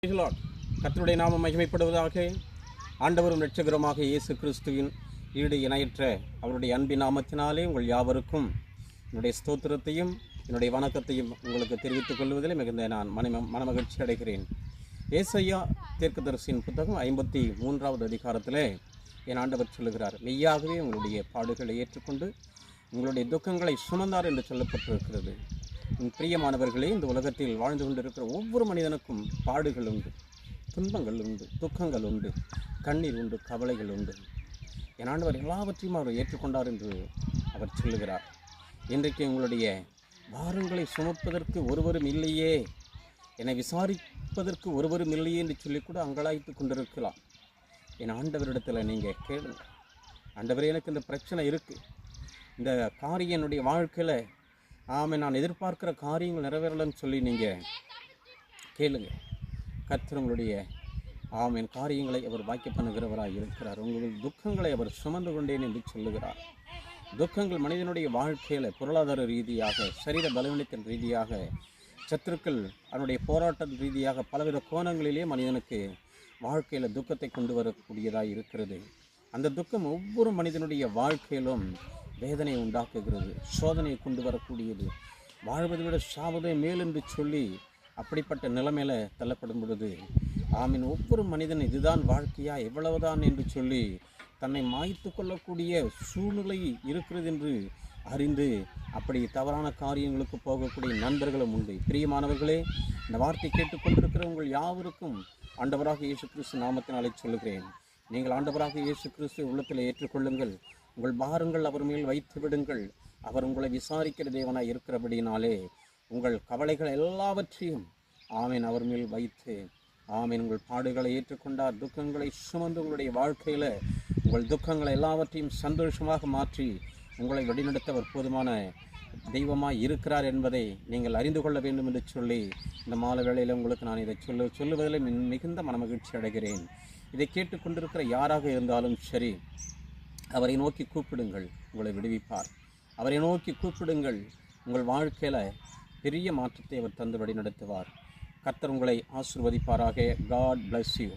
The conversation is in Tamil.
கர்த்தருடைய நாமம் மகிமைப்படுவதாக. ஆண்டவரும் இரட்சகருமாக இயேசு கிறிஸ்துவின் ஈடு இணையற்ற அவருடைய அன்பின் நாமத்தினாலே உங்கள் யாவருக்கும் என்னுடைய ஸ்தோத்திரத்தையும் என்னுடைய வணக்கத்தையும் உங்களுக்கு தெரிவித்துக் கொள்வதில் மிகுந்த நான் மனமகிழ்ச்சி அடைகிறேன். ஏசாயா தீர்க்கதரிசியின் புத்தகம் 53வது அதிகாரத்தில் என் ஆண்டவர் சொல்லுகிறார், மெய்யாகவே உங்களுடைய பாடுகளை ஏற்றுக்கொண்டு உங்களுடைய துக்கங்களை சுமந்தார் என்று சொல்லப்பட்டிருக்கிறது. பிரியமானவர்களே, இந்த உலகத்தில் வாழ்ந்து கொண்டிருக்கிற ஒவ்வொரு மனிதனுக்கும் பாடுகள் உண்டு, துன்பங்கள் உண்டு, துக்கங்கள் உண்டு, கண்ணீர் உண்டு, கவலைகள் உண்டு. என் ஆண்டவர் எல்லாவற்றையும் அவர் ஏற்றுக்கொண்டார் என்று அவர் சொல்லுகிறார். இன்றைக்கு உங்களுடைய பாரங்களை சுமப்பதற்கு ஒருவரும் இல்லையே, என்னை விசாரிப்பதற்கு ஒருவரும் இல்லையே என்று சொல்லிக்கூட அங்கலாய்த்து கொண்டிருக்கலாம். என் ஆண்டவரிடத்தில் நீங்கள் கேளுங்க, ஆண்டவரே எனக்கு இந்த பிரச்சனை இருக்குது, இந்த காரியம் என்னுடைய வாழ்க்கையில் நான் எதிர்பார்க்குற காரியங்கள் நிறைவேறலன்னு சொல்லி நீங்கள் கேளுங்க. கர்த்தர் உங்களுடைய காரியங்களை அவர் வாக்கிய பண்ணுகிறவராக இருக்கிறார். உங்கள் துக்கங்களை அவர் சுமந்து கொண்டேன் என்று சொல்லுகிறார். துக்கங்கள் மனிதனுடைய வாழ்க்கையில் பொருளாதார ரீதியாக, சரீர பலவீனத்தின் ரீதியாக, சத்துருக்கள் அவனுடைய போராட்ட ரீதியாக பலவித கோணங்களிலே மனிதனுக்கு வாழ்க்கையில் துக்கத்தை கொண்டு வரக்கூடியதாக இருக்கிறது. அந்த துக்கம் ஒவ்வொரு மனிதனுடைய வாழ்க்கையிலும் வேதனை உண்டாக்குகிறது, சோதனையை கொண்டு வரக்கூடியது. வாழ்வதை விட சாவதே மேல் என்று சொல்லி அப்படிப்பட்ட நிலைமையில தள்ளப்படும் பொழுது ஒவ்வொரு மனிதன் இதுதான் வாழ்க்கையா, எவ்வளவுதான் என்று சொல்லி தன்னை மாய்த்து கொள்ளக்கூடிய சூழ்நிலை இருக்கிறது என்று அறிந்து அப்படி தவறான காரியங்களுக்கு போகக்கூடிய நண்பர்களும் உண்டு. பிரியமானவர்களே, இந்த வார்த்தை கேட்டுக்கொண்டிருக்கிற உங்கள் யாவருக்கும் ஆண்டவராக இயேசு கிறிஸ்து நாமத்தினாலே சொல்லுகிறேன், நீங்கள் ஆண்டவராக இயேசு கிறிஸ்து உள்ளத்தில் ஏற்றுக்கொள்ளுங்கள். உங்கள் பாரங்கள் அவர் மேல் வைத்து விடுங்கள். அவர் உங்களை விசாரிக்கிற தேவனாய் இருக்கிறபடினாலே உங்கள் கவலைகள் எல்லாவற்றையும் அவர் மேல் வைத்து உங்கள் பாடுகளை ஏற்றுக்கொண்டார். துக்கங்களை சுமந்து உங்களுடைய வாழ்க்கையில் உங்கள் துக்கங்களை எல்லாவற்றையும் சந்தோஷமாக மாற்றி உங்களை வழிநடத்தவர் போதுமான தெய்வமாய் இருக்கிறார் என்பதை நீங்கள் அறிந்து கொள்ள வேண்டும் என்று சொல்லி இந்த மாலை வேளையில் உங்களுக்கு நான் இதை சொல்லுவதில் மிகுந்த மனமகிழ்ச்சி அடைகிறேன். இதை கேட்டுக்கொண்டிருக்கிற யாராக இருந்தாலும் சரி, அவரை நோக்கி கூப்பிடுங்கள், உங்களை விடுவிப்பார். அவரை நோக்கி கூப்பிடுங்கள், உங்கள் வாழ்க்கையில் பெரிய மாற்றத்தை அவர் தந்து வழி நடத்துவார். கர்த்தர் உங்களை ஆசீர்வதிப்பாராக. God bless you.